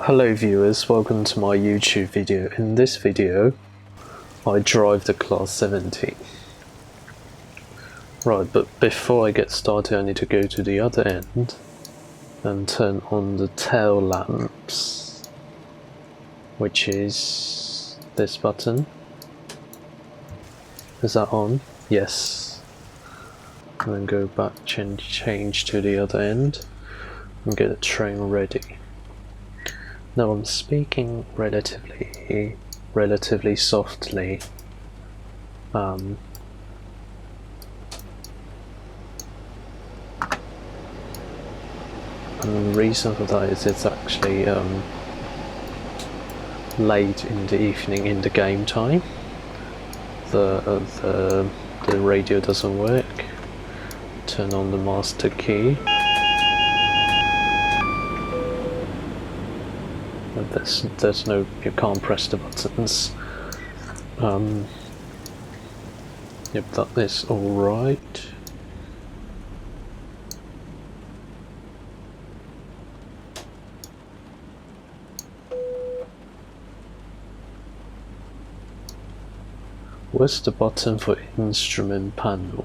Hello viewers, welcome to my YouTube video. In this video, I drive the Class 70. Right, but before I get started I need to go to the other end and turn on the tail lamps, which is this button. Is that on? Yes. And then go back, change to the other end and get the train ready. Now I'm speaking relatively softly. And the reason for that is it's actually late in the evening in the game time. The radio doesn't work. Turn on the master key. There's no, you can't press the buttons. Yep, that is alright. Where's the button for instrument panel?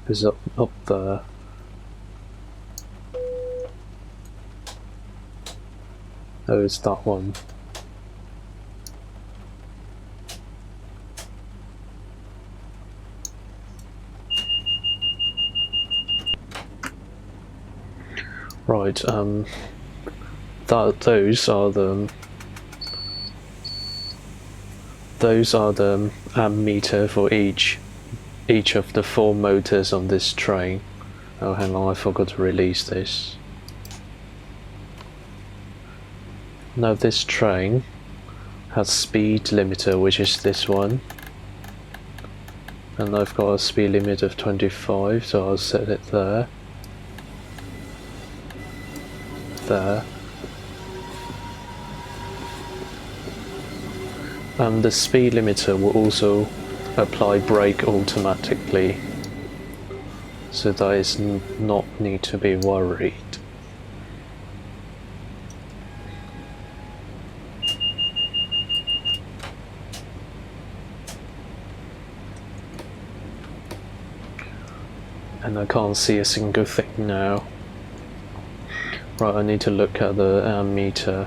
Is up there. Oh, it's that one. Right, those are the ammeter for each of the 4 motors on this train. Oh, hang on, I forgot to release this. Now this train has speed limiter, which is this one, and I've got a speed limit of 25, so I'll set it there. And the speed limiter will also apply brake automatically, so that is not need to be worried. And I can't see a single thing now. Right, I need to look at the ammeter,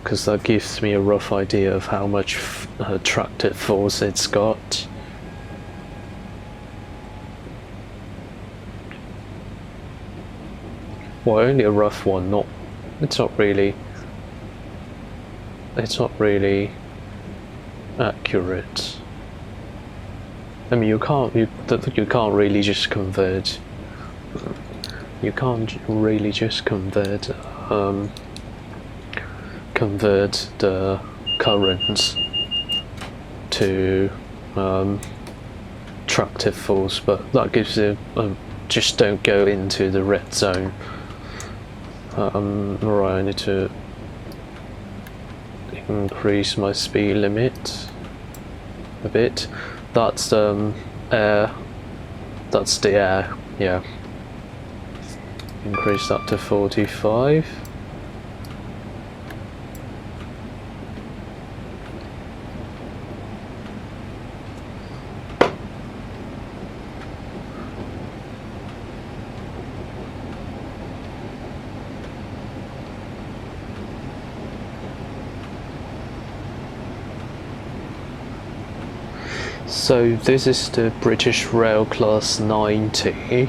because that gives me a rough idea of how much tractive force it's got. Well, only a rough one, it's not really accurate. I mean, you can't really just convert. You can't really just convert the current to tractive force, but that gives you just don't go into the red zone. Right, I need to increase my speed limit a bit. That's air. That's the air. Yeah. Increase that to 45. So this is the British Rail Class 90.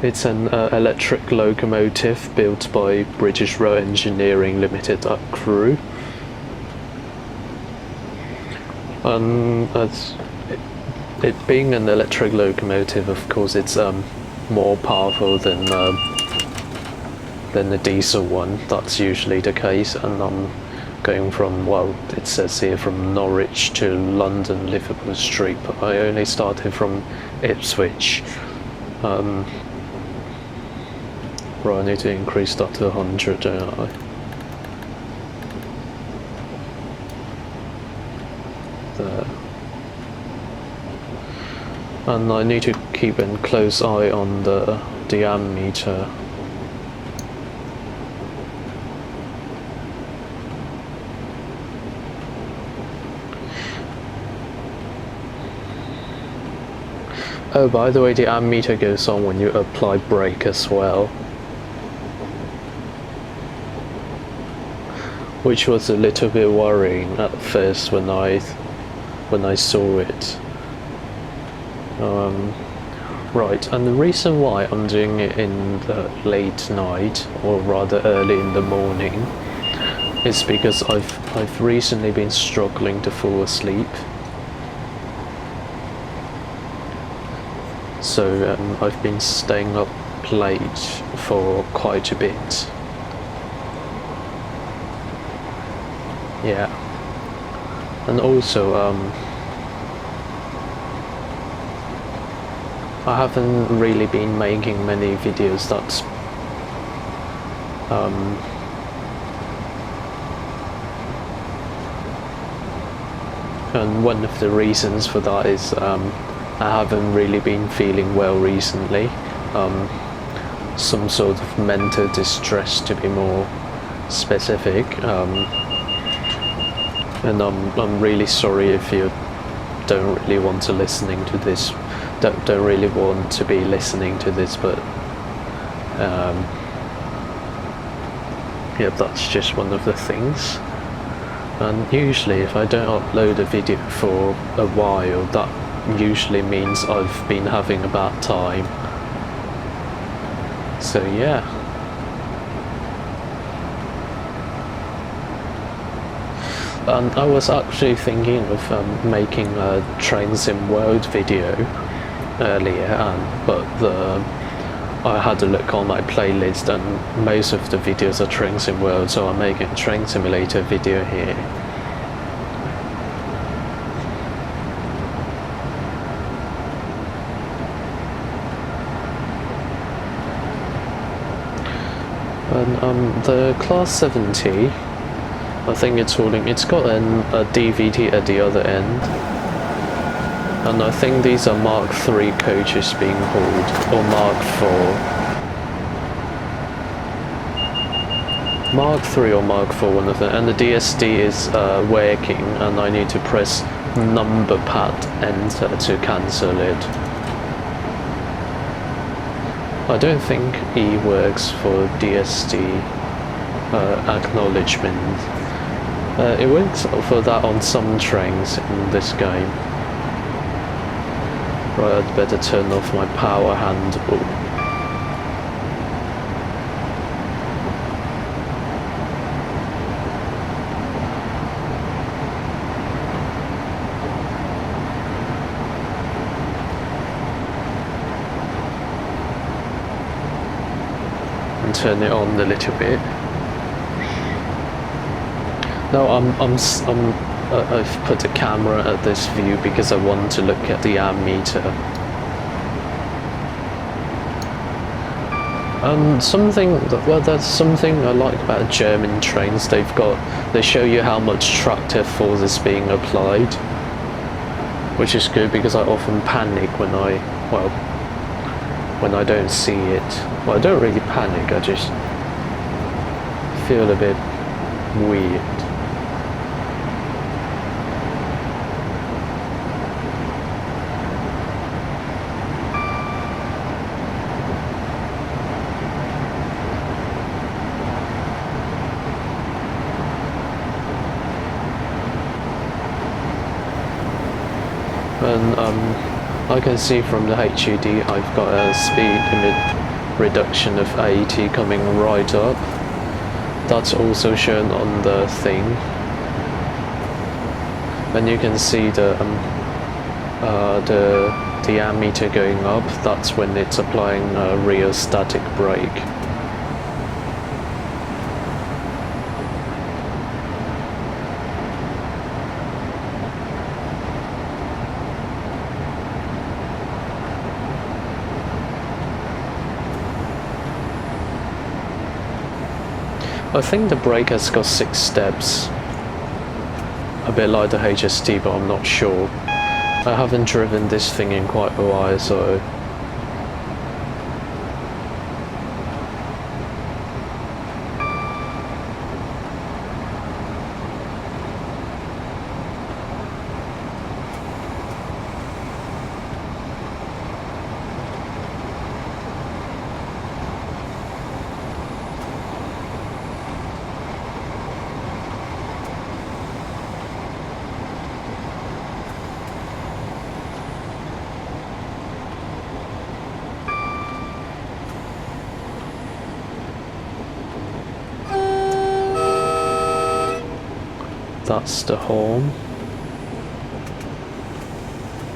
It's an electric locomotive built by British Rail Engineering Limited at Crewe. It being an electric locomotive, of course, it's more powerful than the diesel one. That's usually the case, and I'm going from, well, it says here from Norwich to London Liverpool Street, but I only started from Ipswich. Right, I need to increase that to 100, don't I? there. And I need to keep a close eye on the ammeter. Oh, by the way, the ammeter goes on when you apply brake as well, which was a little bit worrying at first when I saw it. Right, and the reason why I'm doing it in the late night, or rather early in the morning, is because I've recently been struggling to fall asleep. So I've been staying up late for quite a bit. Yeah. And also I haven't really been making many videos. That's and one of the reasons for that is I haven't really been feeling well recently. Some sort of mental distress, to be more specific. And I'm really sorry if you don't really want to listening to this. Don't really want to be listening to this, but yeah, that's just one of the things. And usually, if I don't upload a video for a while, that usually means I've been having a bad time. So yeah. And I was actually thinking of making a Train Sim World video earlier, but I had a look on my playlist and most of the videos are Train Sim World, so I'm making a Train Simulator video here. And the Class 70, I think it's got a DVD at the other end, and I think these are Mark III coaches being hauled, or Mark IV, one of them, and the DSD is working, and I need to press number pad enter to cancel it. I don't think E works for DSD acknowledgement. It works for that on some trains in this game. Right, I'd better turn off my power handle. And turn it on a little bit. No, I've put a camera at this view because I want to look at the ammeter. That's something I like about German trains. They show you how much tractor force is being applied, which is good because I often panic when I don't see it. Well, I don't really panic, I just feel a bit weird. And I can see from the HUD I've got a speed limit reduction of 80 coming right up. That's also shown on the thing. And you can see the ammeter going up. That's when it's applying a rheostatic brake. I think the brake has got 6 steps. bit like the HST, but I'm not sure. I haven't driven this thing in quite a while, so... That's the horn.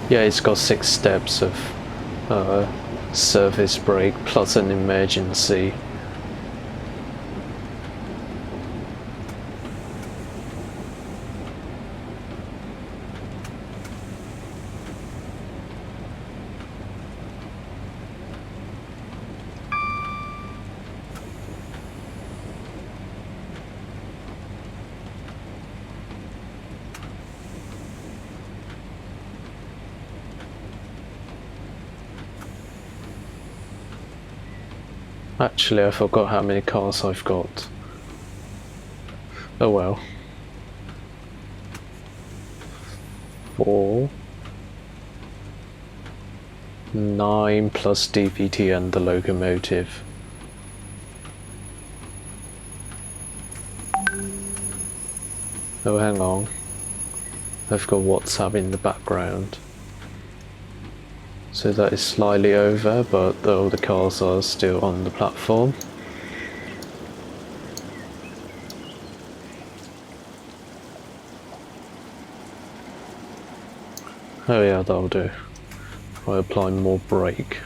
Yeah, it's got 6 steps of service brake plus an emergency. Actually, I forgot how many cars I've got. Oh well. 4, 9 plus DVT and the locomotive. Oh, hang on. I've got WhatsApp in the background. So that is slightly over, but all the cars are still on the platform. Oh yeah, that'll do. I apply more brake.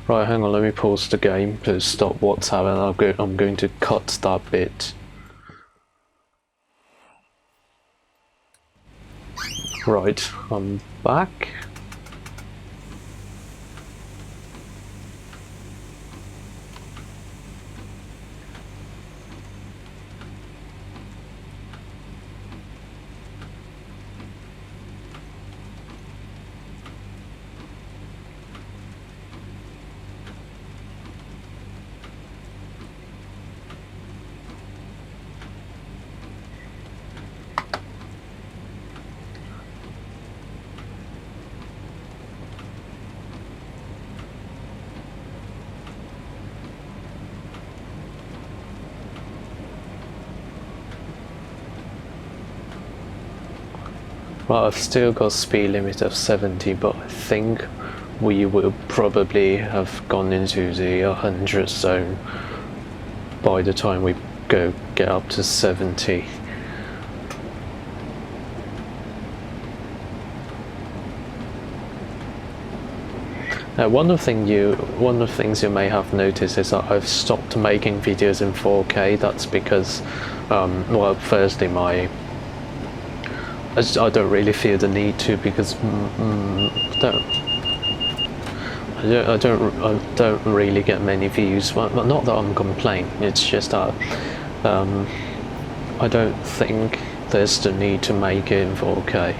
Right, hang on, let me pause the game to stop WhatsApp, and I'm going to cut that bit. Right, I'm back. Well, I've still got speed limit of 70, but I think we will probably have gone into the 100 zone by the time we get up to 70. Now, one of the things you may have noticed is that I've stopped making videos in 4K. That's because, well, firstly, I don't really feel the need to, because I don't really get many views. Well, not that I'm complaining. It's just that I don't think there's the need to make it in 4K.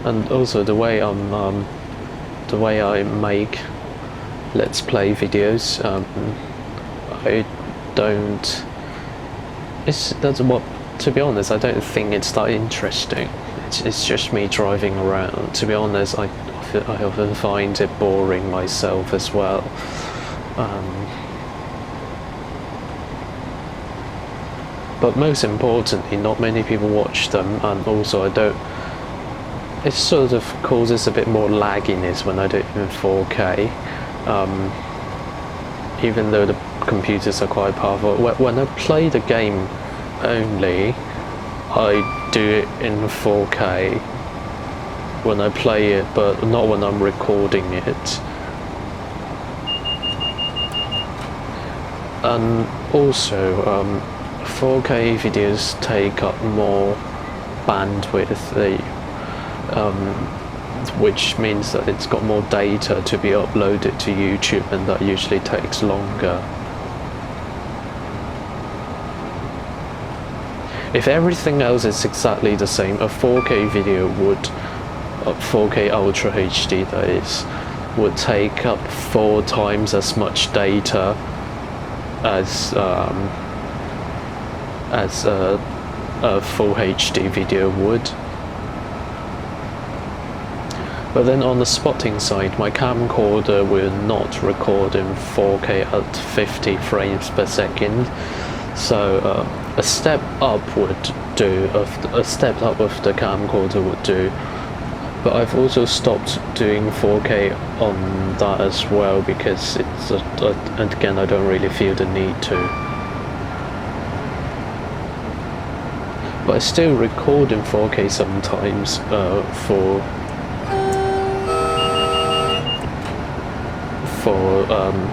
And also the way I make Let's Play videos, I don't. To be honest, I don't think it's that interesting. It's just me driving around. To be honest, I often find it boring myself as well. But most importantly, not many people watch them, and also it sort of causes a bit more lagginess when I do it in 4K. Even though the computers are quite powerful. When I play the game only, I do it in 4K when I play it, but not when I'm recording it. And also, 4K videos take up more bandwidth, which means that it's got more data to be uploaded to YouTube, and that usually takes longer. If everything else is exactly the same, a 4K video would, 4K Ultra HD that is, would take up 4 times as much data as a full HD video would. But then on the spotting side, my camcorder will not record in 4K at 50 frames per second, so a step up would do. A step up of the camcorder would do. But I've also stopped doing 4K on that as well because it's and again, I don't really feel the need to. But I still record in 4K sometimes for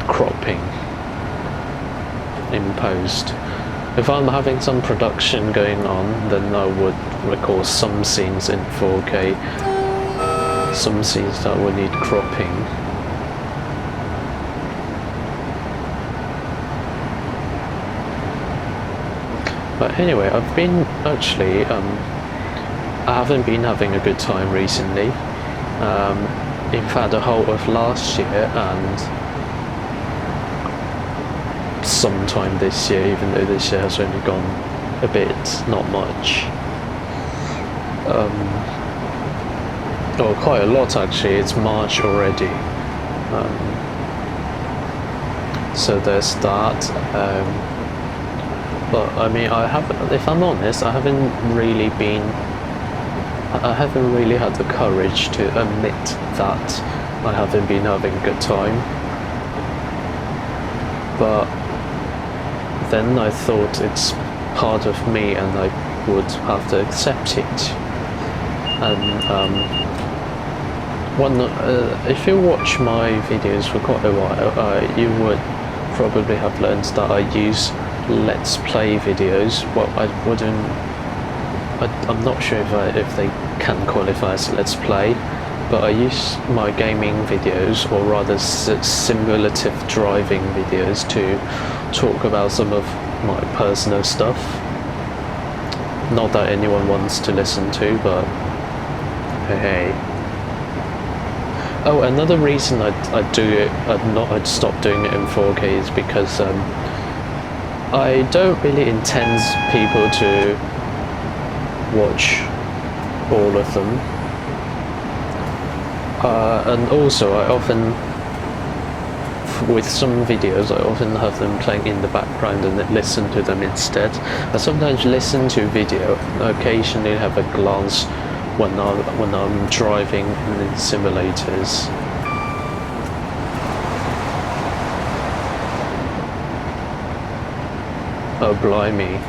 cropping in post. If I'm having some production going on, then I would record some scenes in 4K, some scenes that would need cropping. But anyway, I've been actually, I haven't been having a good time recently. In fact, the whole of last year and sometime this year, even though this year has only gone a bit, not much. Oh, quite a lot actually. It's March already. So there's that. But I mean, if I'm honest, I haven't really had the courage to admit that I haven't been having a good time. But then I thought it's part of me and I would have to accept it. And if you watch my videos for quite a while, you would probably have learned that I use Let's Play videos. Well, I'm not sure if they can qualify as Let's Play, but I use my gaming videos, or rather simulative driving videos, to talk about some of my personal stuff. Not that anyone wants to listen to, but hey. Oh, another reason I'd stop doing it in 4K is because I don't really intend people to watch all of them. And also, I often, with some videos, I often have them playing in the background and then listen to them instead. I sometimes listen to video and occasionally have a glance when I'm driving in simulators. Oh blimey.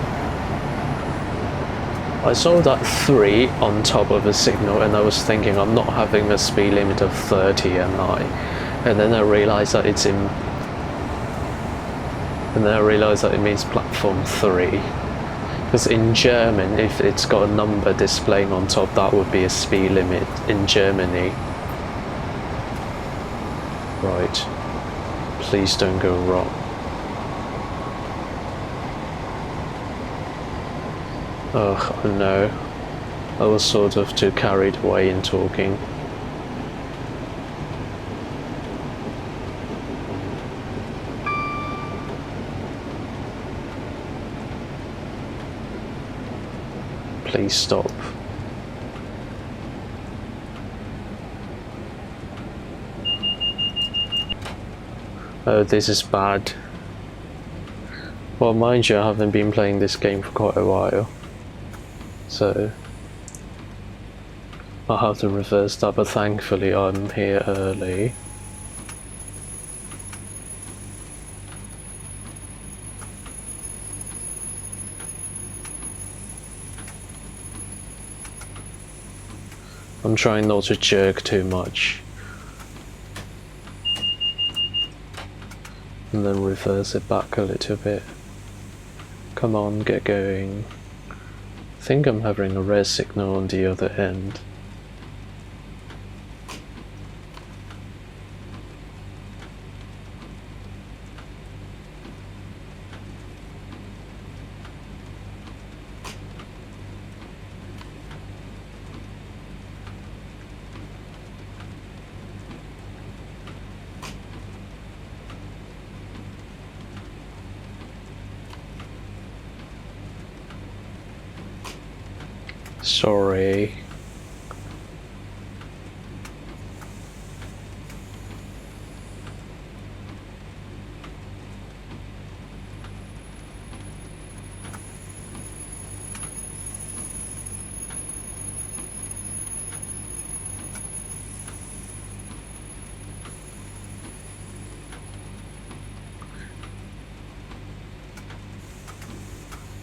I saw that 3 on top of a signal and I was thinking I'm not having a speed limit of 30, am I? And then I realised that it means platform 3. Because in German, if it's got a number displaying on top, that would be a speed limit in Germany. Right. Please don't go wrong. Oh no, I was sort of too carried away in talking. Please stop. Oh, this is bad. Well, mind you, I haven't been playing this game for quite a while. So I'll have to reverse that, but thankfully I'm here early. I'm trying not to jerk too much. And then reverse it back a little bit. Come on, get going. I think I'm having a red signal on the other end. Sorry.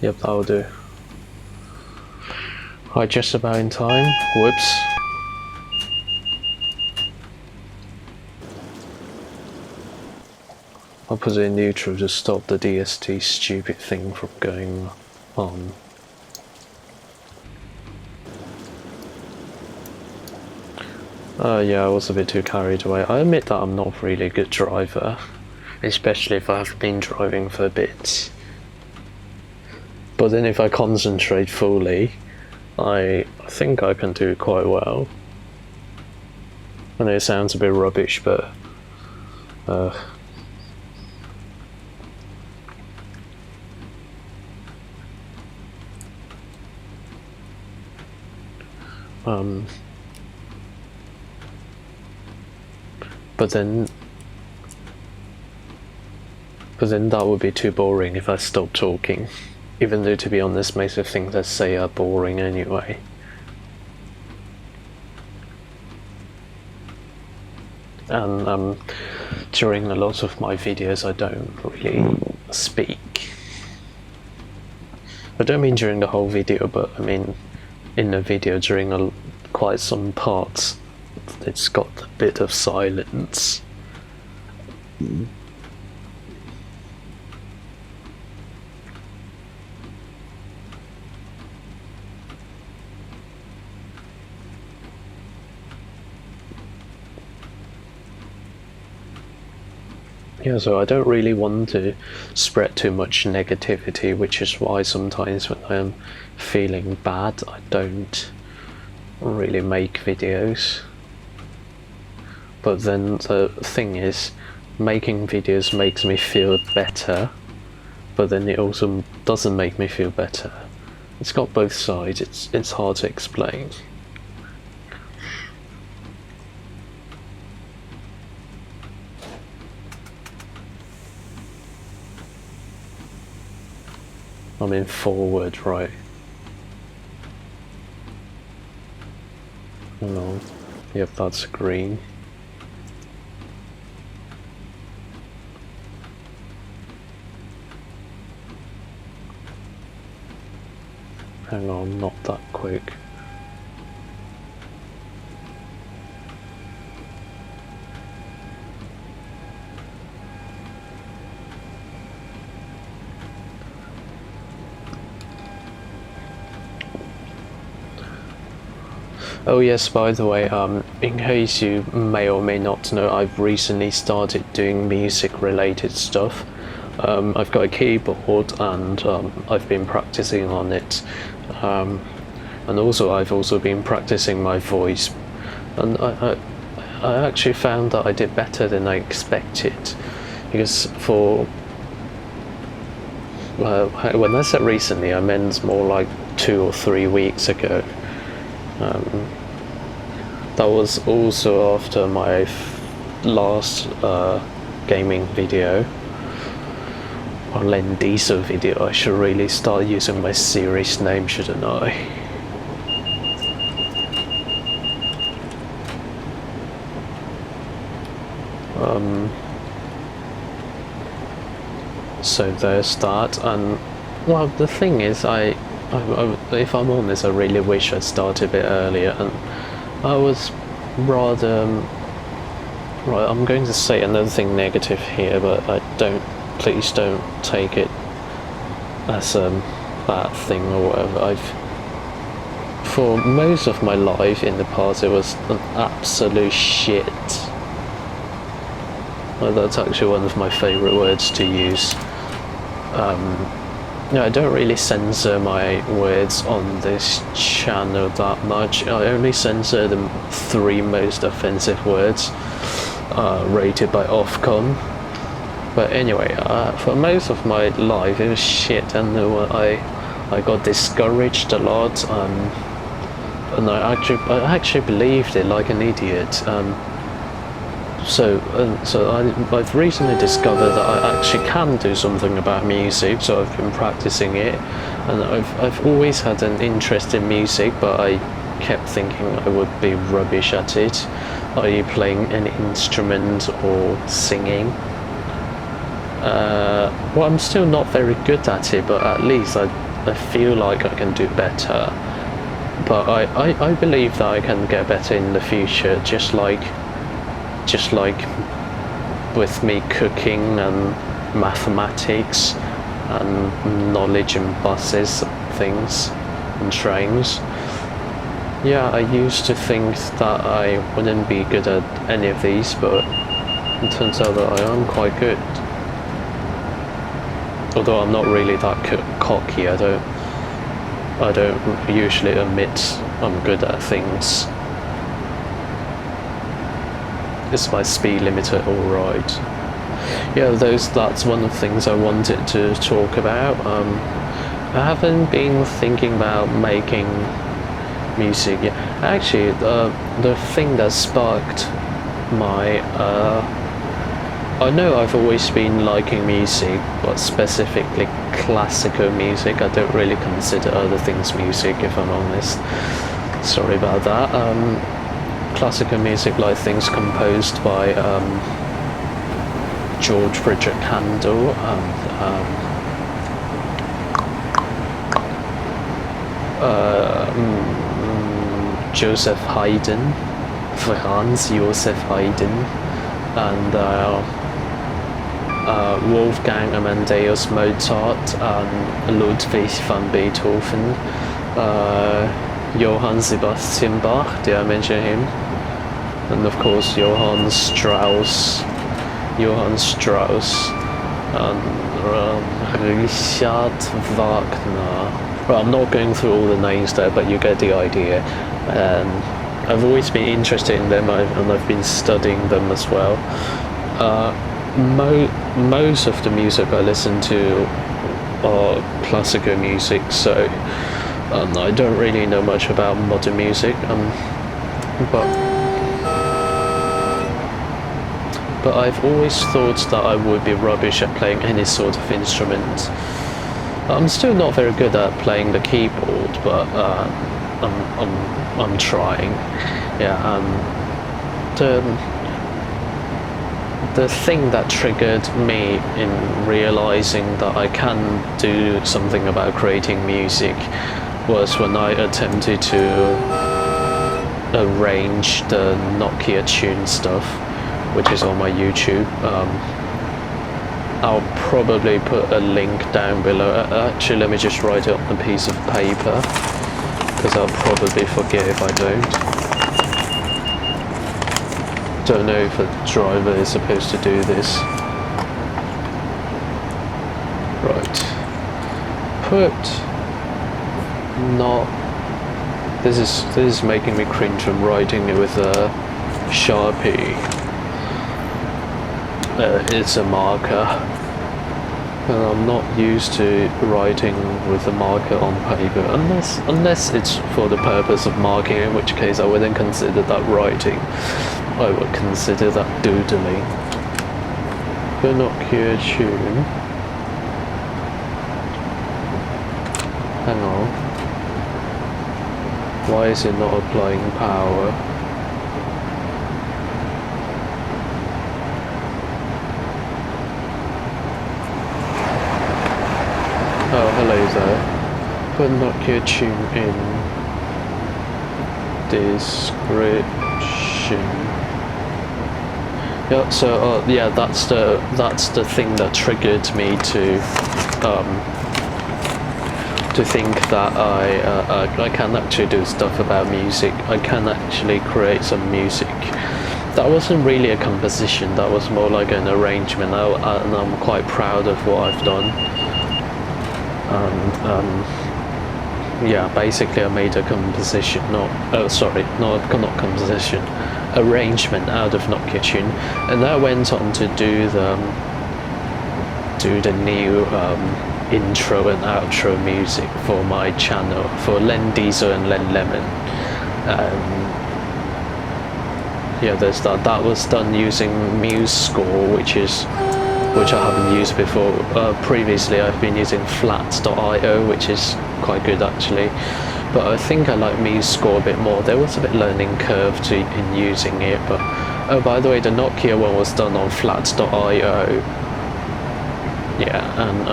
Yep, that'll do. Right, just about in time. Whoops. I'll put it in neutral to stop the DST stupid thing from going on. Yeah, I was a bit too carried away. I admit that I'm not really a good driver, especially if I've been driving for a bit. But then if I concentrate fully, I think I can do quite well. I know it sounds a bit rubbish, but but then that would be too boring if I stopped talking. Even though, to be honest, most of the things I say are boring anyway. And during a lot of my videos I don't really speak. I don't mean during the whole video, but I mean in the video during quite some parts it's got a bit of silence. Yeah, so I don't really want to spread too much negativity, which is why sometimes when I'm feeling bad I don't really make videos. But then the thing is, making videos makes me feel better, but then it also doesn't make me feel better. It's got both sides, it's hard to explain. I'm in forward, right. Hang on. Yep, that's green. Hang on, not that quick. Oh yes, by the way, in case you may or may not know, I've recently started doing music related stuff. I've got a keyboard and I've been practicing on it. And also I've also been practicing my voice. And I actually found that I did better than I expected. Because when I said recently, I meant more like 2 or 3 weeks ago. That was also after my last gaming video, or Len Diesel video. I should really start using my series name, shouldn't I? So there's that, and well, the thing is, if I'm honest, I really wish I'd started a bit earlier, and I was rather right. I'm going to say another thing negative here, but please don't take it as a bad thing or whatever. For most of my life in the past, it was an absolute shit. Well, that's actually one of my favourite words to use. No, I don't really censor my words on this channel that much. I only censor the 3 most offensive words rated by Ofcom. But anyway, for most of my life it was shit, and I got discouraged a lot, and I actually believed it like an idiot. So I've recently discovered that I actually can do something about music, so I've been practicing it, and I've always had an interest in music, but I kept thinking I would be rubbish at it, i.e. playing an instrument or singing. Well, I'm still not very good at it, but at least I feel like I can do better. But I believe that I can get better in the future, just like with me cooking and mathematics and knowledge in buses, things and trains. Yeah, I used to think that I wouldn't be good at any of these, but it turns out that I am quite good. Although I'm not really that cocky, I don't usually admit I'm good at things. Is my speed limiter alright? Yeah, that's one of the things I wanted to talk about. I haven't been thinking about making music yet. Actually, the thing that sparked my I know I've always been liking music, but specifically classical music. I don't really consider other things music, if I'm honest. Sorry about that. Classical music, like things composed by George Frederick Handel and Joseph Haydn, Franz Joseph Haydn, and Wolfgang Amadeus Mozart and Ludwig van Beethoven, Johann Sebastian Bach, did I mention him? And of course Johann Strauss, and Richard Wagner. Well, I'm not going through all the names there, but you get the idea. I've always been interested in them, and I've been studying them as well. Most of the music I listen to are classical music, so I don't really know much about modern music, but I've always thought that I would be rubbish at playing any sort of instrument. I'm still not very good at playing the keyboard, but I'm trying. Yeah. The thing that triggered me in realizing that I can do something about creating music was when I attempted to arrange the Nokia Tune stuff, which is on my YouTube. I'll probably put a link down below. Actually, let me just write it on a piece of paper, because I'll probably forget if I don't know if a driver is supposed to do this. Right. This is making me cringe from writing it with a Sharpie. It's a marker. And I'm not used to writing with a marker on paper, unless it's for the purpose of marking, in which case I wouldn't consider that writing. I would consider that doodling. Nokia Tune. Hang on. Why is it not applying power? Oh, hello there. Put Nokia Tune in description. Yeah, so yeah, that's the thing that triggered me to to think that I can actually do stuff about music. I can actually create some music. That wasn't really a composition, that was more like an arrangement, and I'm quite proud of what I've done. And yeah, basically I made a composition, not composition, arrangement out of Nokia tune, and I went on to do the new intro and outro music for my channel, for Len Diesel and Len Lemon. Yeah, there's that. That was done using MuseScore, which I haven't used before. Previously I've been using flats.io, which is quite good actually, but I think I like MuseScore a bit more. There was a bit learning curve in using it, but oh, by the way, the Nokia one was done on flats.io. Yeah, and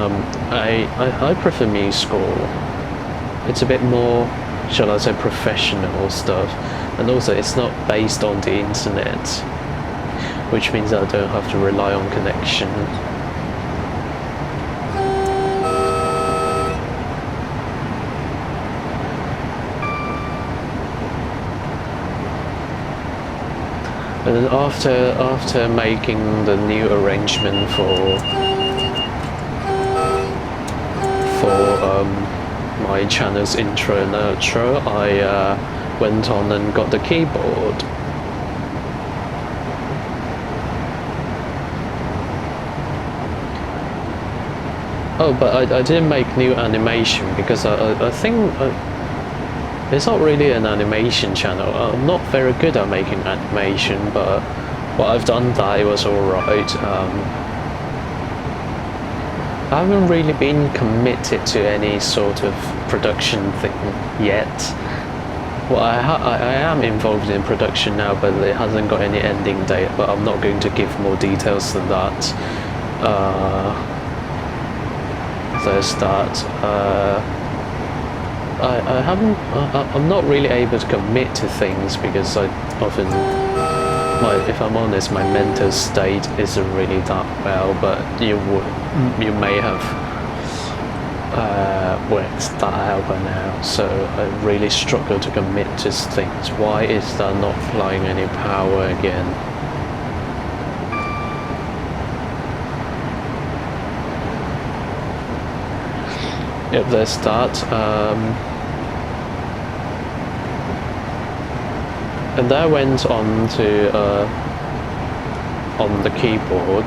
I prefer MuseScore. It's a bit more, shall I say, professional stuff, and also it's not based on the internet, which means I don't have to rely on connection. And then after making the new arrangement for my channel's intro and outro, I went on and got the keyboard. Oh, but I didn't make new animation because I think it's not really an animation channel. I'm not very good at making animation, but what I've done that it was alright. I haven't really been committed to any sort of production thing yet. Well, I am involved in production now, but it hasn't got any ending date, but I'm not going to give more details than that. There's that. I'm not really able to commit to things because I often, if I'm honest, my mental state isn't really that well, but you may have worked that out by now, so I really struggle to commit to things. Why is that not flying any power again? Yep, there's that. And that went on to on the keyboard.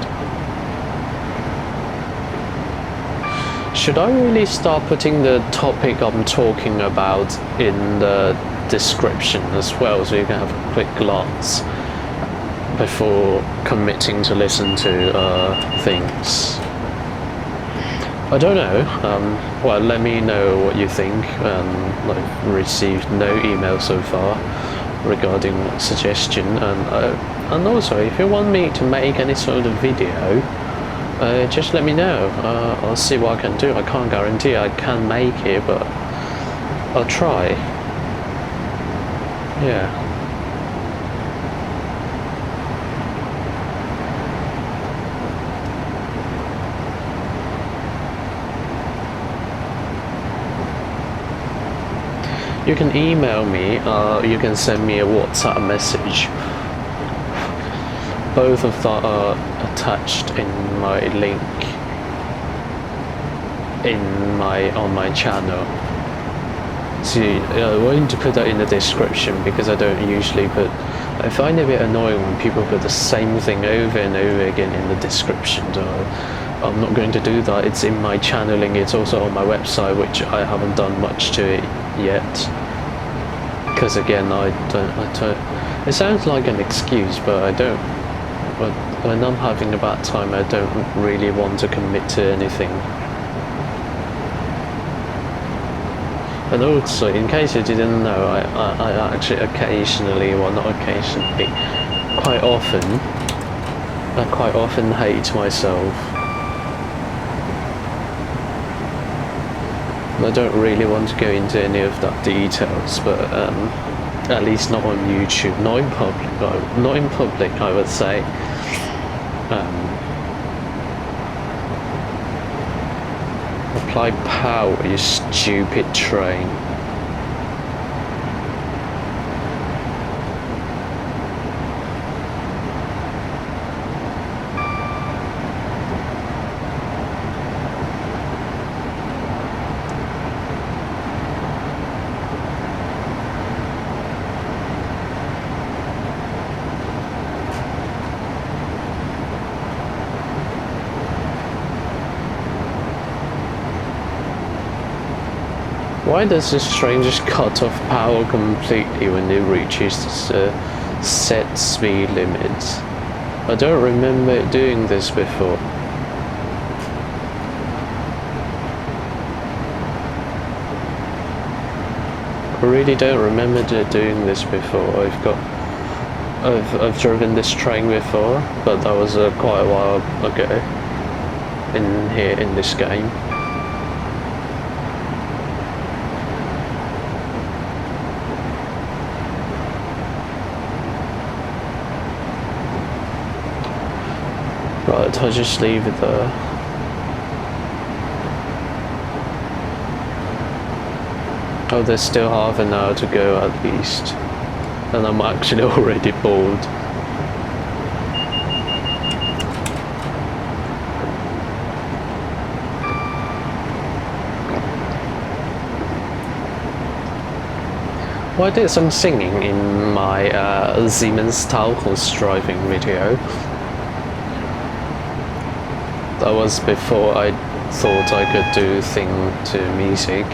Should I really start putting the topic I'm talking about in the description as well, so you can have a quick glance before committing to listen to things? I don't know. Well, let me know what you think. I've received no email so far regarding suggestion, and also if you want me to make any sort of video, just let me know. I'll see what I can do. I can't guarantee I can make it, but I'll try. Yeah. You can email me, you can send me a WhatsApp message. Both of that are attached in my link on my channel. See, I wanted to put that in the description because I don't usually put. I find it a bit annoying when people put the same thing over and over again in the description. So I'm not going to do that. It's in my channeling. It's also on my website, which I haven't done much to it yet. Because again, I don't. It sounds like an excuse, but I don't. But when I'm having a bad time, I don't really want to commit to anything. And also, in case you didn't know, I actually occasionally, well not occasionally, quite often hate myself. I don't really want to go into any of that details, but at least not on YouTube, not in public, I would say. apply power, you stupid train. Why does this train just cut off power completely when it reaches the set speed limits? I don't remember it doing this before. I really don't remember it doing this before. I've driven this train before, but that was quite a while ago in this game. Right, I'll just leave it there. Oh, there's still half an hour to go at least. And I'm actually already bored. Well, I did some singing in my Siemens Talcos driving video. That was before I thought I could do thing to music.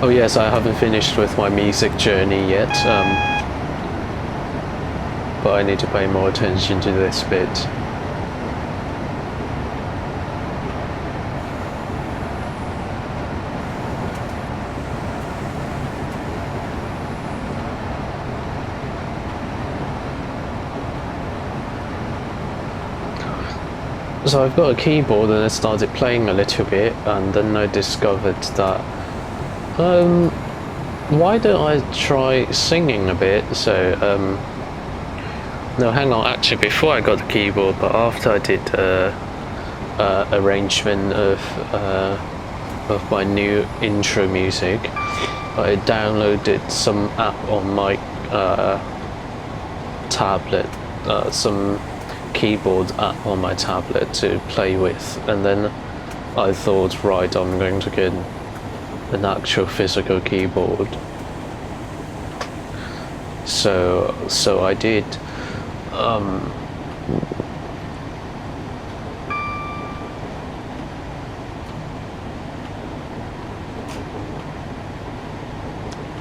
Oh yes, I haven't finished with my music journey yet, but I need to pay more attention to this bit. So I've got a keyboard and I started playing a little bit, and then I discovered that why don't I try singing a bit? So no, hang on, actually before I got the keyboard, but after I did arrangement of my new intro music, I downloaded some app on my tablet, some keyboard app on my tablet to play with, and then I thought, right, I'm going to get an actual physical keyboard. So I did.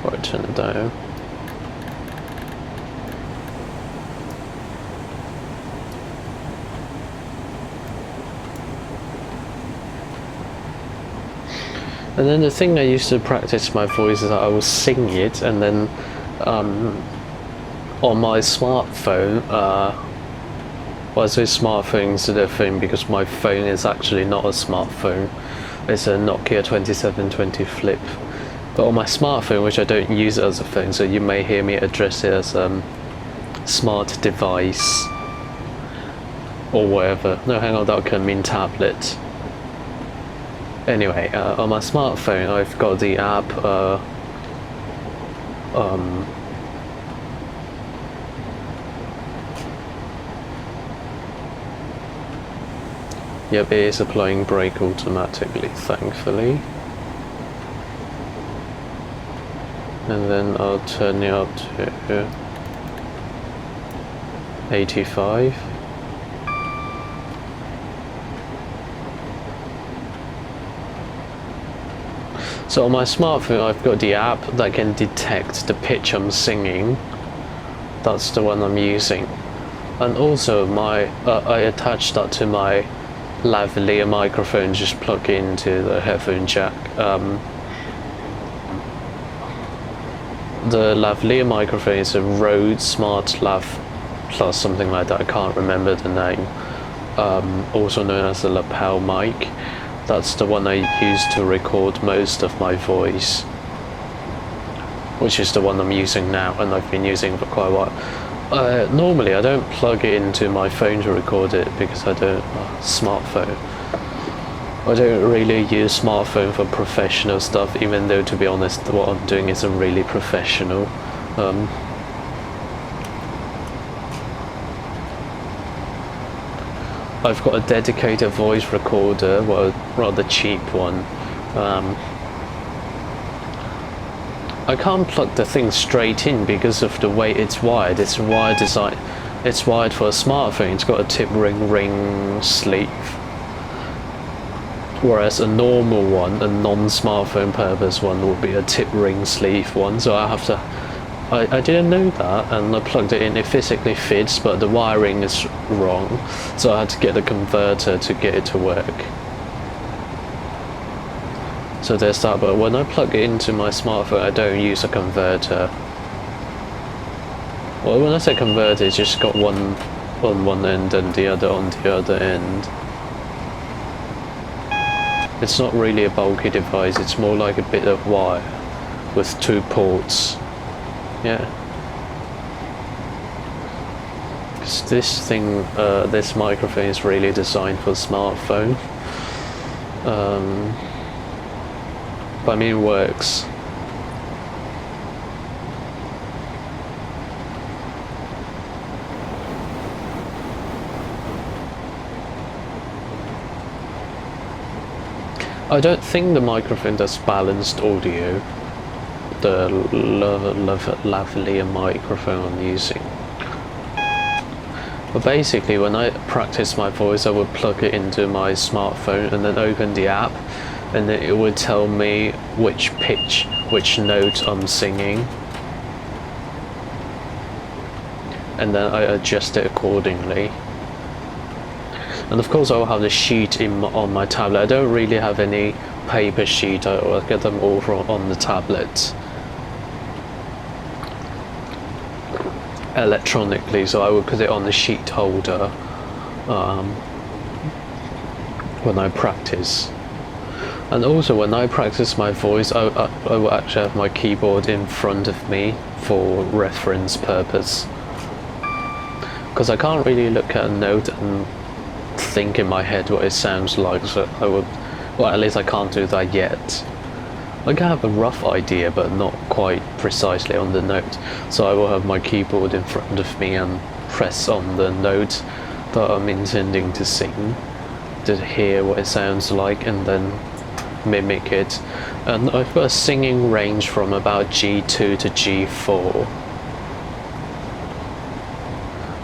Right, turn it down. And then the thing I used to practice my voice is that I would sing it, and then on my smartphone, well, I say smartphone instead of phone because my phone is actually not a smartphone. It's a Nokia 2720 Flip. But on my smartphone, which I don't use it as a phone, so you may hear me address it as smart device or whatever. No, hang on, that can mean tablet. Anyway, on my smartphone I've got the app yep, it is applying brake automatically, thankfully. And then I'll turn it up to 85. So on my smartphone I've got the app that can detect the pitch I'm singing. That's the one I'm using. And also I attached that to my lavalier microphone, just plug into the headphone jack. The lavalier microphone is a Rode Smart Lav Plus, something like that, I can't remember the name. Also known as the lapel mic. That's the one I use to record most of my voice, which is the one I'm using now, and I've been using for quite a while. Normally I don't plug it into my phone to record it because I don't smartphone. I don't really use smartphone for professional stuff, even though to be honest what I'm doing isn't really professional. I've got a dedicated voice recorder, well, a rather cheap one. I can't plug the thing straight in because of the way it's wired. It's wired design. It's wired for a smartphone. It's got a tip ring sleeve. Whereas a normal one, a non-smartphone purpose one, would be a tip ring sleeve one. So I have to. I didn't know that, and I plugged it in. It physically fits, but the wiring is wrong. So I had to get a converter to get it to work. So there's that, but when I plug it into my smartphone, I don't use a converter. Well, when I say converter, it's just got one on one end and the other on the other end. It's not really a bulky device, it's more like a bit of wire with 2 ports. Yeah. Because this thing, this microphone is really designed for smartphone. But I mean, it works. I don't think the microphone does balanced audio. The lavalier microphone I'm using. But basically, when I practice my voice, I would plug it into my smartphone and then open the app. And then it would tell me which pitch, which note I'm singing, and then I adjust it accordingly. And of course I'll have the sheet on my tablet. I don't really have any paper sheet, I'll get them all on the tablet electronically, so I would put it on the sheet holder when I practice. And also when I practice my voice, I will actually have my keyboard in front of me for reference purpose. Because I can't really look at a note and think in my head what it sounds like, so I would, well, at least I can't do that yet. I can have a rough idea, but not quite precisely on the note. So I will have my keyboard in front of me and press on the note that I'm intending to sing, to hear what it sounds like, and then mimic it. And I've got a singing range from about G2 to G4,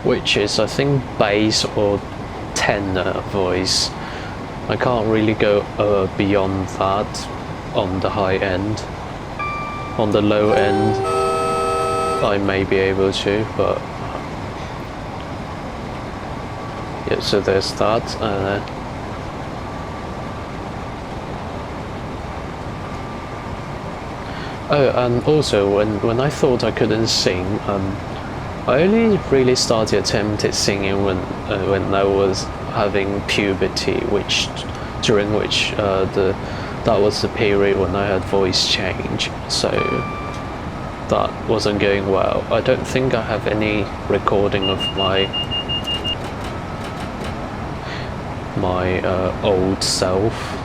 which is I think bass or tenor voice. I can't really go beyond that on the high end. On the low end I may be able to, but yeah, so there's that. Oh, and also when I thought I couldn't sing, I only really started attempted singing when I was having puberty, during which that was the period when I had voice change, so that wasn't going well. I don't think I have any recording of my old self.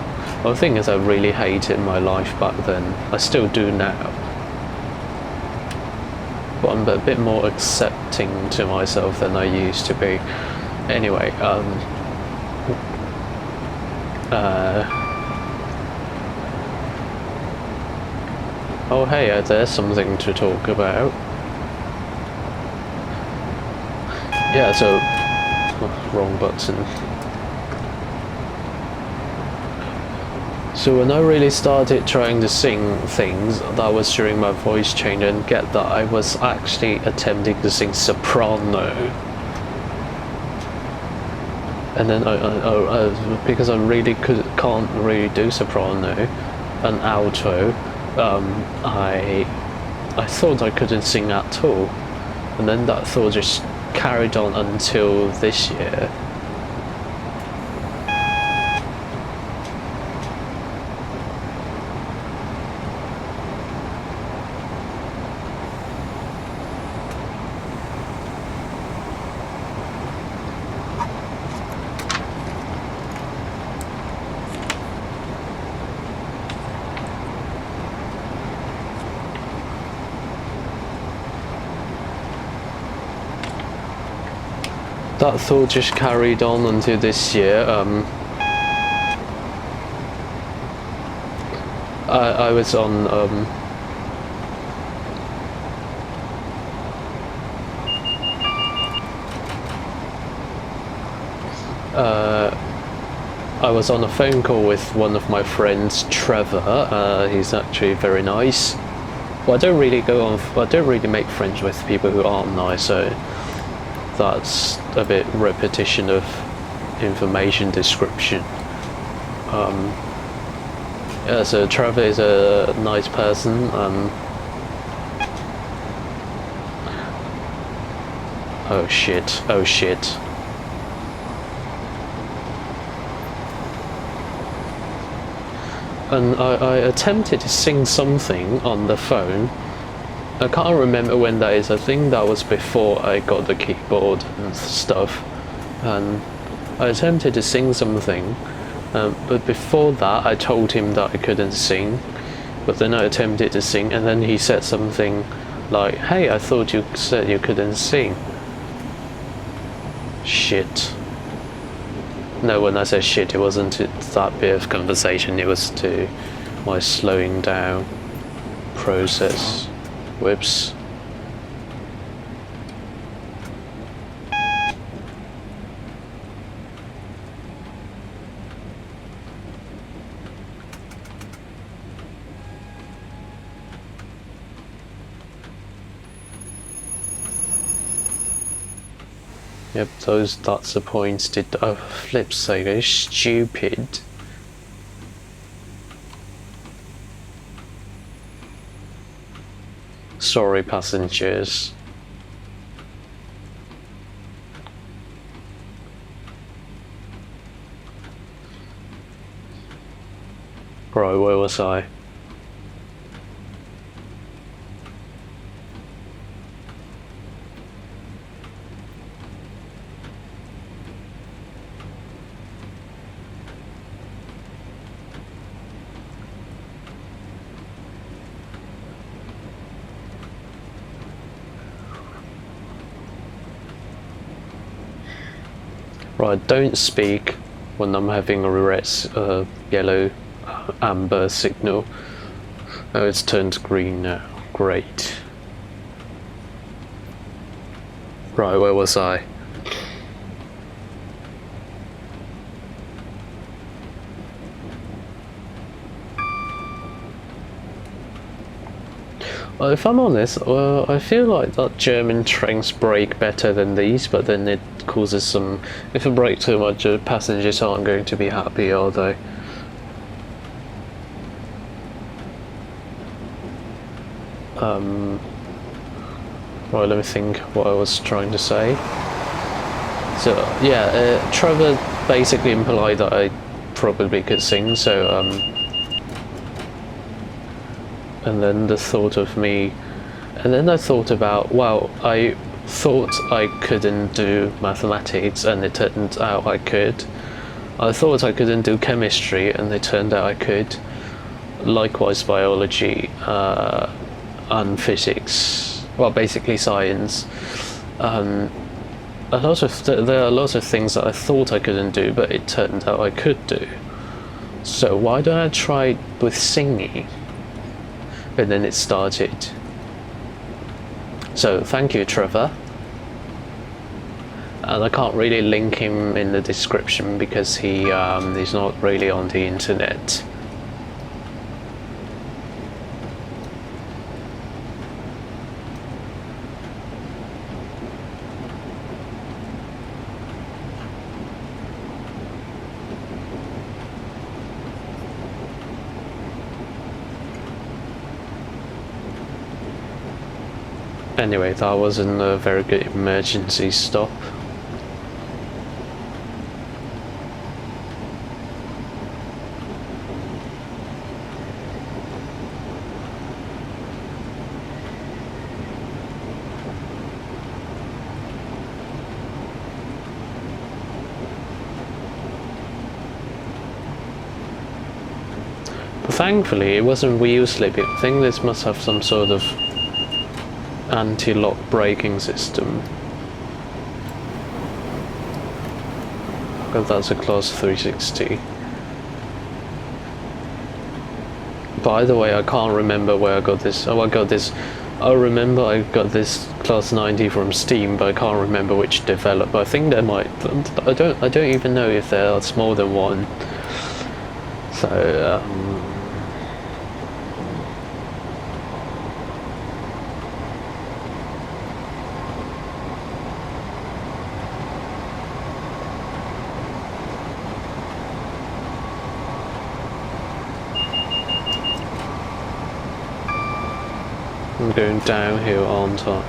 Well, the thing is, I really hated my life back then. I still do now, but I'm a bit more accepting to myself than I used to be. Anyway, oh hey, there's something to talk about. Yeah, so wrong button. So when I really started trying to sing things, that was during my voice change, and get that, I was actually attempting to sing soprano. And then because I really can't really do soprano and alto, I thought I couldn't sing at all. And then that thought just carried on until this year. that thought just carried on until this year. I was on I was on a phone call with one of my friends, Trevor. He's actually very nice. Well, I don't really make friends with people who aren't nice, so that's a bit repetition of information description. Yeah, so Trevor is a nice person. Oh shit, oh shit. And I attempted to sing something on the phone. I can't remember when that is. I think that was before I got the keyboard and stuff. And I attempted to sing something, but before that I told him that I couldn't sing. But then I attempted to sing, and then he said something like, "Hey, I thought you said you couldn't sing." Shit. No, when I said shit, it wasn't to that bit of conversation, it was to my slowing down process. Whoops. Yep, that's the point. Flip's sake, are you stupid? Sorry, passengers. Right, where was I? Right, don't speak when I'm having a red, yellow, amber signal. Oh, it's turned green now. Great. Right, where was I? Well, if I'm honest, I feel like that German trains brake better than these, but then it causes some... If I brake too much, passengers aren't going to be happy, are they? Right, let me think what I was trying to say. So, yeah, Trevor basically implied that I probably could sing, so, and then the thought of me, and then I thought about, well, I thought I couldn't do mathematics, and it turned out I could. I thought I couldn't do chemistry, and it turned out I could. Likewise biology, and physics. Well, basically science. There are lots of things that I thought I couldn't do, but it turned out I could do. So why don't I try with singing? And then it started. So thank you, Trevor. And I can't really link him in the description because he's not really on the internet. Anyway, that wasn't a very good emergency stop. But thankfully, it wasn't wheel slipping. I think this must have some sort of anti-lock braking system. because that's a class 360. By the way, I can't remember where I got this. Oh, I remember I got this class 90 from Steam, but I can't remember which developer. I think there might. I don't even know if there's more than one. So. I'm going downhill, aren't I?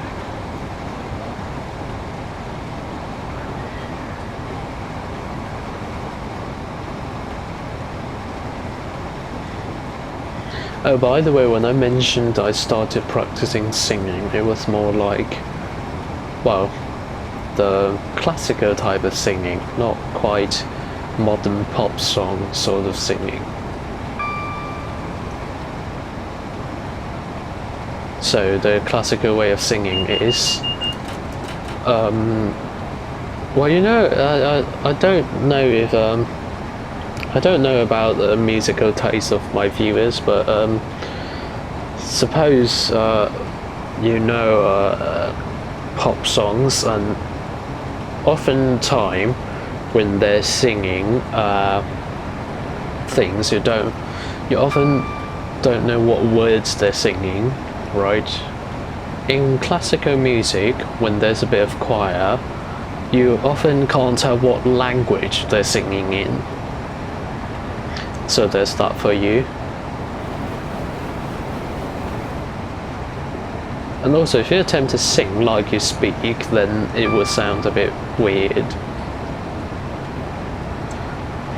Oh, by the way, when I mentioned I started practicing singing, it was more like, well, the classical type of singing, not quite modern pop song sort of singing. So the classical way of singing is, well, you know, I don't know if, I don't know about the musical taste of my viewers, but suppose you know pop songs, and oftentimes when they're singing things, you often don't know what words they're singing. Right, in classical music, when there's a bit of choir, you often can't tell what language they're singing in. So there's that for you. And also, if you attempt to sing like you speak, then it will sound a bit weird.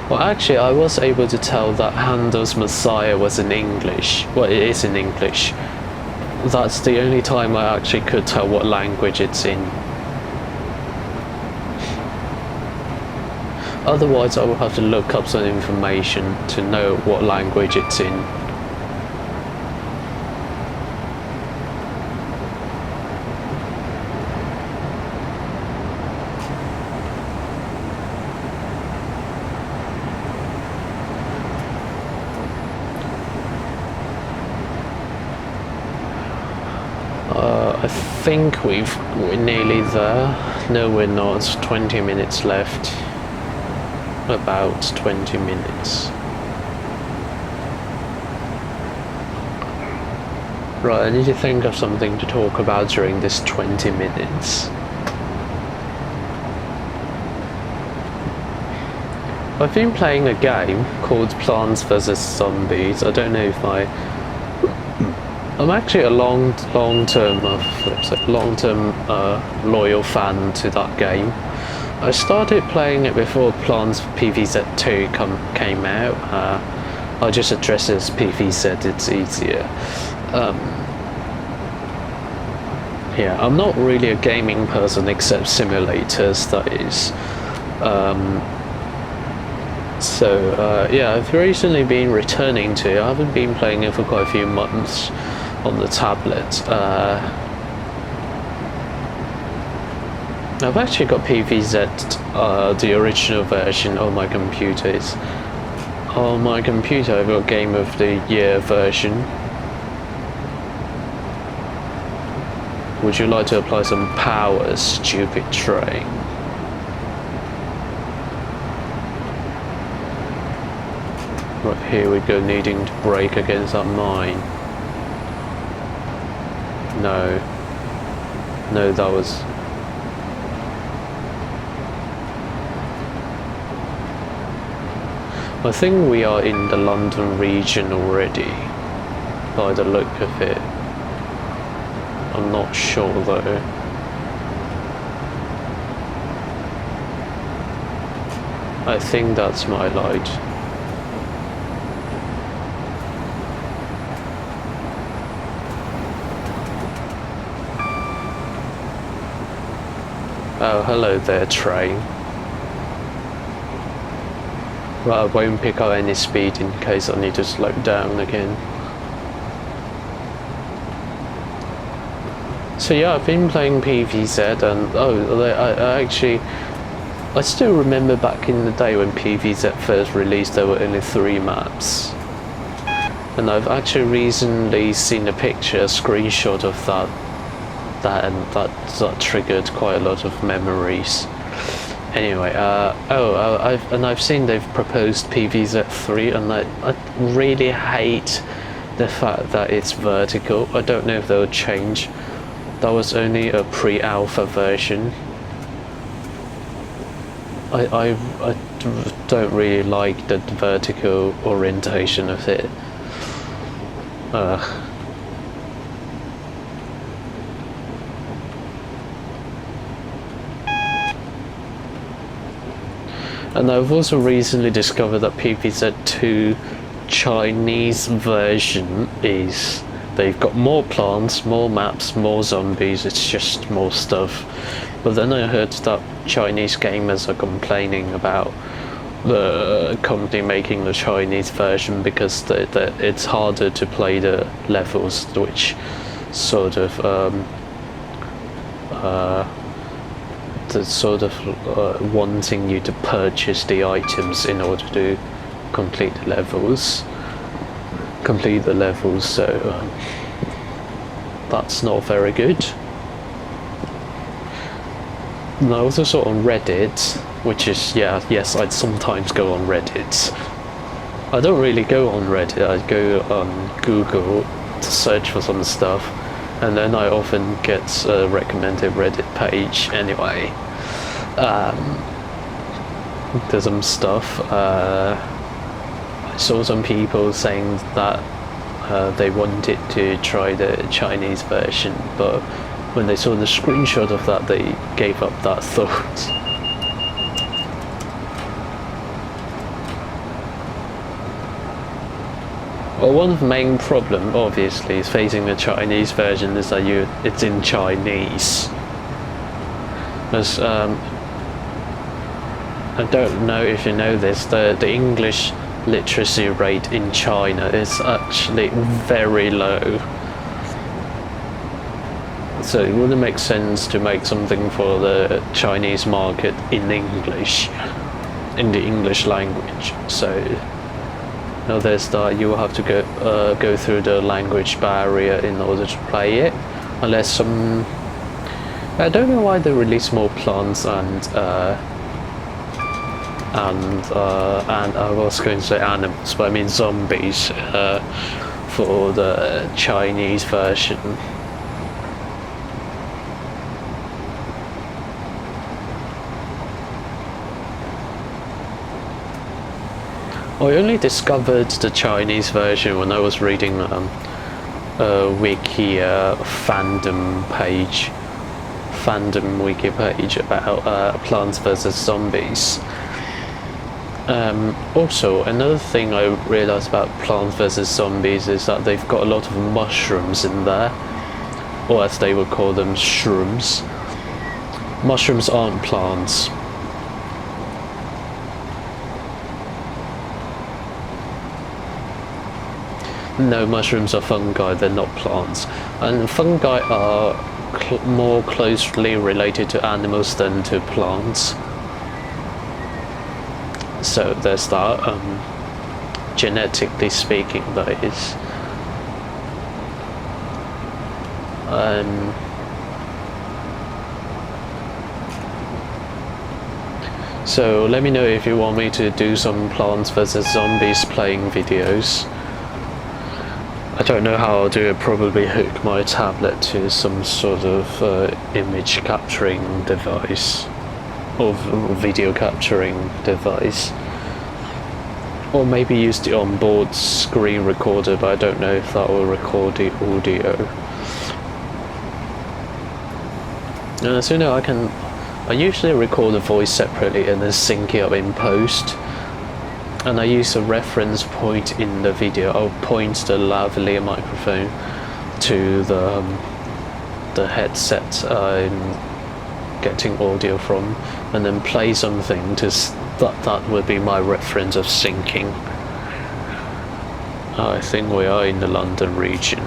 Well, actually, I was able to tell that Handel's Messiah was in English. Well, it is in English. That's the only time I actually could tell what language it's in. Otherwise, I will have to look up some information to know what language it's in. I think we're nearly there. No, we're not. 20 minutes left. About 20 minutes. Right, I need to think of something to talk about during this 20 minutes. I've been playing a game called Plants vs Zombies. I don't know if I'm actually a long-term loyal fan to that game. I started playing it before Plants PvZ2 came out. I'll just address it as PvZ, it's easier. Yeah, I'm not really a gaming person except simulators, that is. Yeah, I've recently been returning to it. I haven't been playing it for quite a few months on the tablet. I've actually got PvZ, the original version, on my computer. On my computer I've got Game of the Year version. Would you like to apply some power, stupid train? Right, here we go, needing to brake against that mine. No, that was... I think we are in the London region already, by the look of it. I'm not sure though. I think that's my light. Oh, hello there, train. Well, I won't pick up any speed in case I need to slow down again. So yeah, I've been playing PvZ, and I actually I still remember back in the day when PVZ first released, there were only 3 maps. And I've actually recently seen a picture, a screenshot of that triggered quite a lot of memories. Anyway, I've seen they've proposed PVZ3, and I really hate the fact that it's vertical. I don't know if they'll change. That was only a pre-alpha version. I don't really like the vertical orientation of it. And I've also recently discovered that PVZ2 Chinese version is, they've got more plants, more maps, more zombies, it's just more stuff. But then I heard that Chinese gamers are complaining about the company making the Chinese version because it's harder to play the levels, which sort of wanting you to purchase the items in order to complete the levels. So that's not very good. And I also saw on Reddit, which is, yes, I'd sometimes go on Reddit. I don't really go on Reddit, I go on Google to search for some stuff, and then I often get a recommended Reddit page anyway. There's some stuff. I saw some people saying that they wanted to try the Chinese version, but when they saw the screenshot of that, they gave up that thought. Well, one of the main problem, obviously, is facing the Chinese version is that it's in Chinese. Because I don't know if you know this, the English literacy rate in China is actually very low. So it wouldn't make sense to make something for the Chinese market in English, in the English language. So now there's that, you will have to go through the language barrier in order to play it, unless some. I don't know why they release more plants and I was going to say animals, but I mean zombies for the Chinese version. I only discovered the Chinese version when I was reading a wiki fandom wiki page about Plants vs Zombies. Also, another thing I realised about Plants vs Zombies is that they've got a lot of mushrooms in there, or as they would call them, shrooms. Mushrooms aren't plants. No, mushrooms are fungi, they're not plants. And fungi are more closely related to animals than to plants. So there's that, genetically speaking, that is. So let me know if you want me to do some Plants vs Zombies playing videos. I don't know how I'll do it, probably hook my tablet to some sort of image capturing device, or video capturing device. Or maybe use the onboard screen recorder, but I don't know if that will record the audio. And so now I usually record the voice separately and then sync it up in post. And I use a reference point in the video. I'll point the lavalier microphone to the headset I'm getting audio from, and then play something that would be my reference of syncing. I think we are in the London region.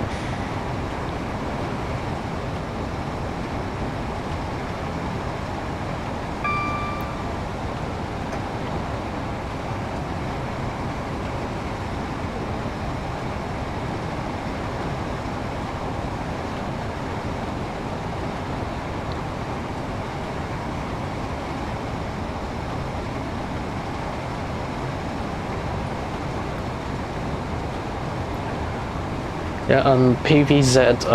Yeah, PVZ,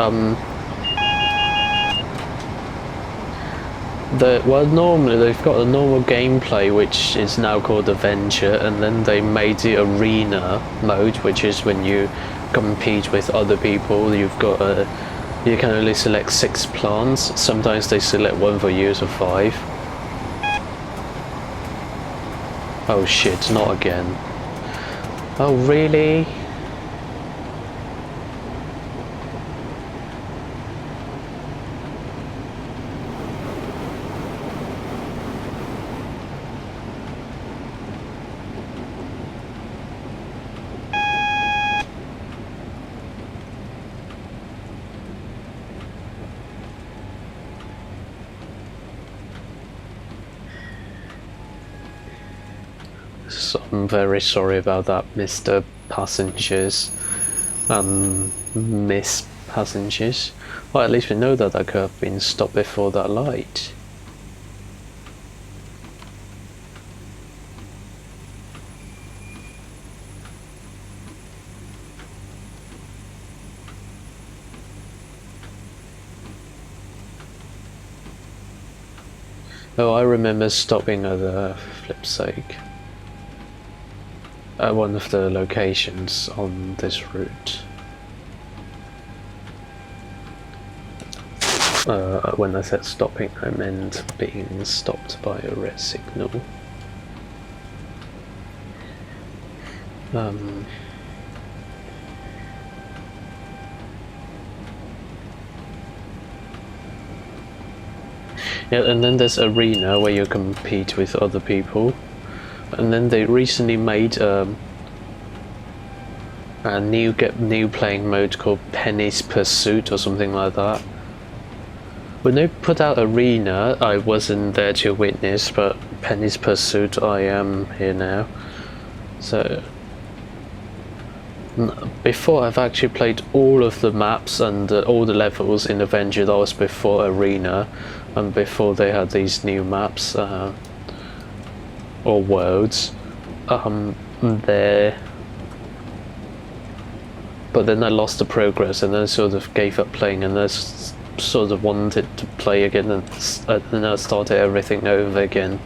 normally they've got a normal gameplay which is now called Adventure, and then they made the Arena mode, which is when you compete with other people. You can only select 6 plants. Sometimes they select one for you, so 5. Oh shit, not again. Oh really? So I'm very sorry about that, Mr. Passengers and Miss Passengers. Well, at least we know that I could have been stopped before that light. Oh, I remember stopping at the flip's sake. At one of the locations on this route. When I said stopping, I meant being stopped by a red signal. Yeah, and then there's Arena where you compete with other people. And then they recently made a new playing mode called Penny's Pursuit or something like that. When they put out Arena, I wasn't there to witness, but Penny's Pursuit, I am here now. So before, I've actually played all of the maps and all the levels in Avenger. That was before Arena, and before they had these new maps or worlds there. But then I lost the progress, and then I sort of gave up playing, and I sort of wanted to play again, and then I started everything over again.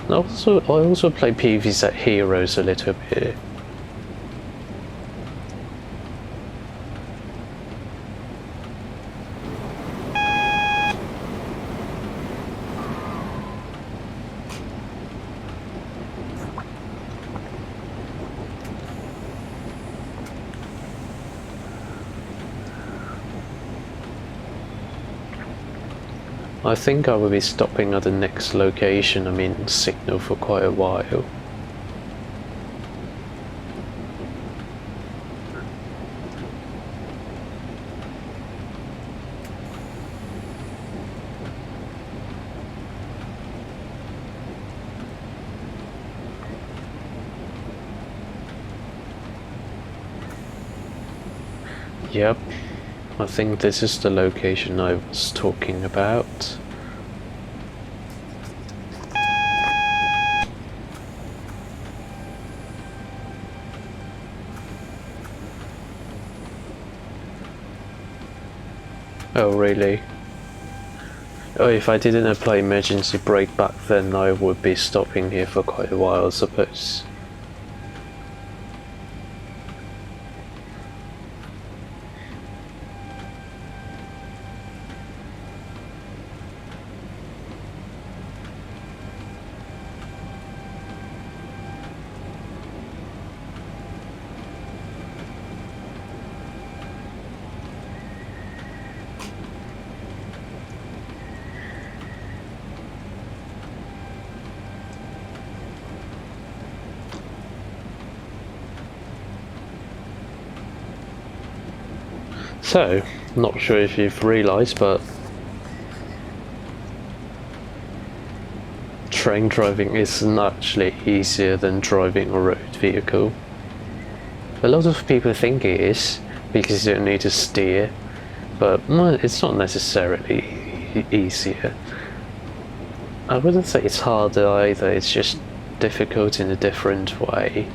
I also play PvZ Heroes a little bit. I think I will be stopping at the next location, I mean Signal, for quite a while. Yep. I think this is the location I was talking about. Oh really? Oh, if I didn't apply emergency brake back then, I would be stopping here for quite a while, I suppose. So, not sure if you've realised, but train driving isn't actually easier than driving a road vehicle. A lot of people think it is, because you don't need to steer, but it's not necessarily easier. I wouldn't say it's harder either, it's just difficult in a different way.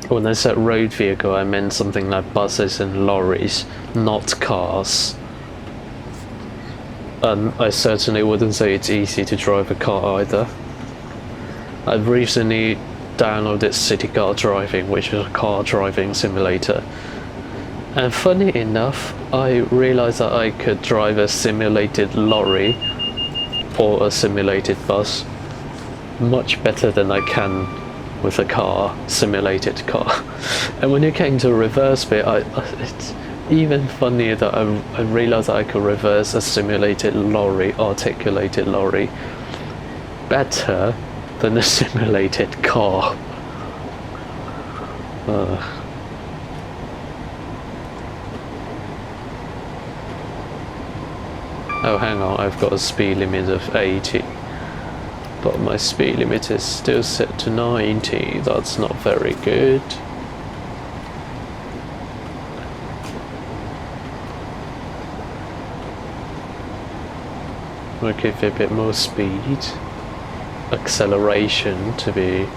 When I said road vehicle, I meant something like buses and lorries, not cars. And I certainly wouldn't say it's easy to drive a car either. I've recently downloaded City Car Driving, which is a car driving simulator. And funny enough, I realized that I could drive a simulated lorry or a simulated bus much better than I can with a car, simulated car. And when you get into a reverse bit, it's even funnier that I realized that I could reverse a simulated lorry, articulated lorry, better than a simulated car. Oh, hang on, I've got a speed limit of 80. But my speed limit is still set to 90. That's not very good. I'll give it a bit more speed. Acceleration to be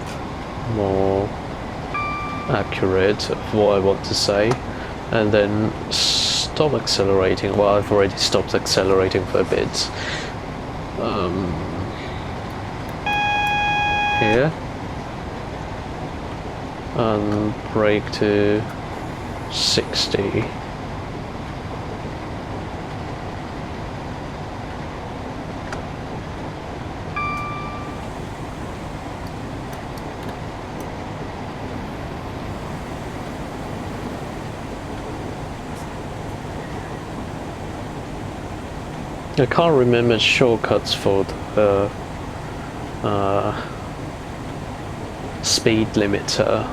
more accurate of what I want to say. And then stop accelerating. Well, I've already stopped accelerating for a bit. Here. And brake to 60. I can't remember shortcuts for the speed limiter.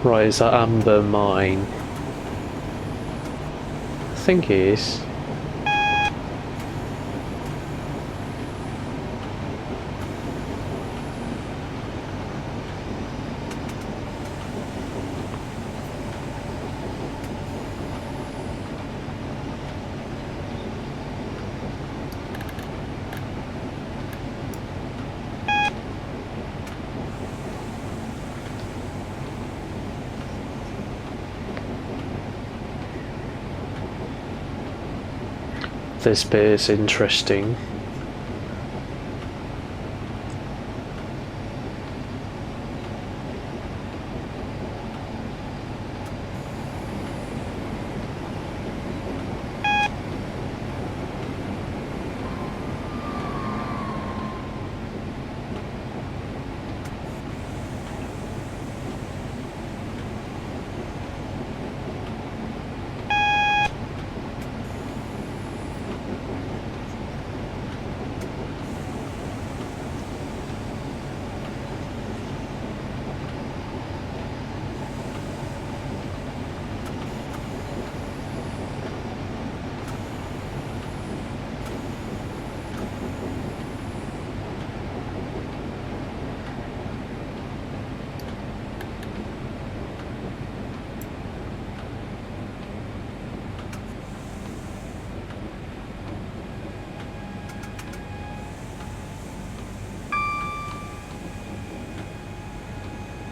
Right, is that Amber mine? I think it is. This bit is interesting.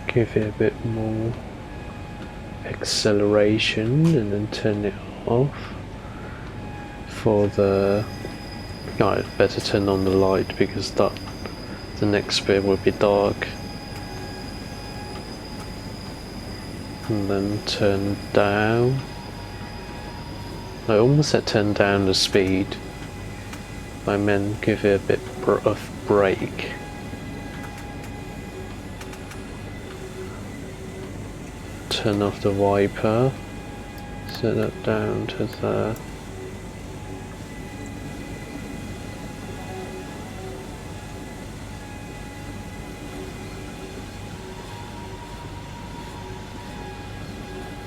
Give it a bit more acceleration and then turn it off. For the... No, better turn on the light because the next bit will be dark. And then turn down. I almost said turn down the speed. I meant give it a bit of brake. turn off the wiper, set that down to there.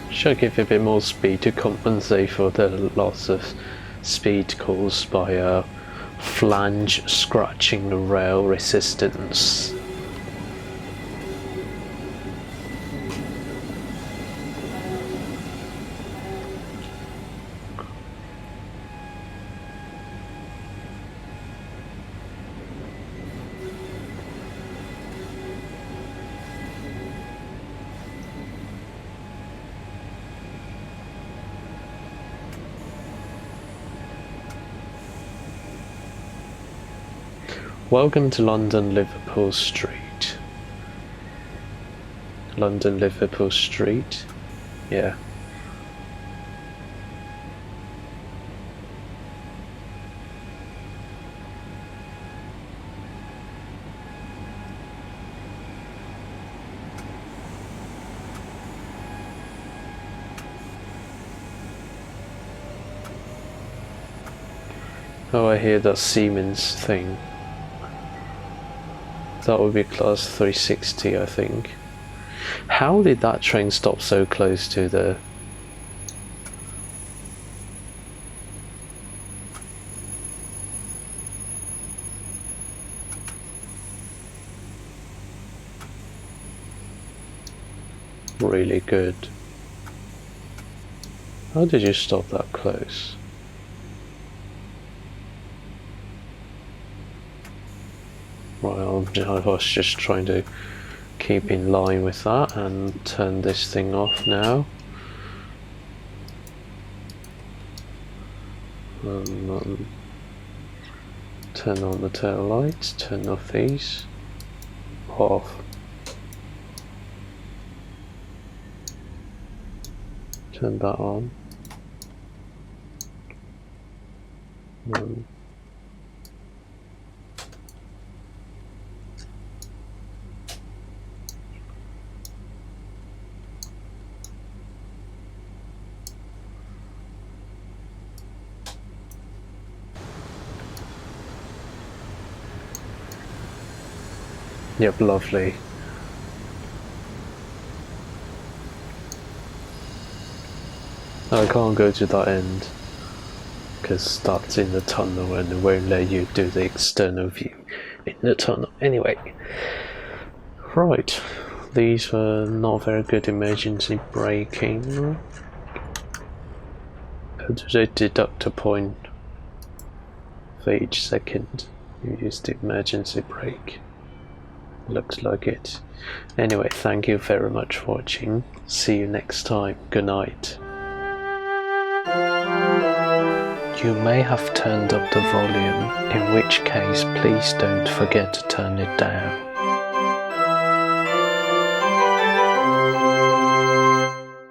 Should give it a bit more speed to compensate for the loss of speed caused by a flange scratching the rail resistance. Welcome to London Liverpool Street. London Liverpool Street, yeah. Oh, I hear that Siemens thing. That would be class 360, I think. How did that train stop so close to the... Really good. How did you stop that close? Well, I was just trying to keep in line with that and turn this thing off now. Turn on the tail lights, turn off these. Off. Turn that on. Yep, lovely. I can't go to that end because that's in the tunnel and it won't let you do the external view in the tunnel. Anyway, right, these were not very good emergency braking. How do they deduct a point for each second you use the emergency brake? Looks like it. Anyway, thank you very much for watching. See you next time. Good night. You may have turned up the volume, in which case please don't forget to turn it down.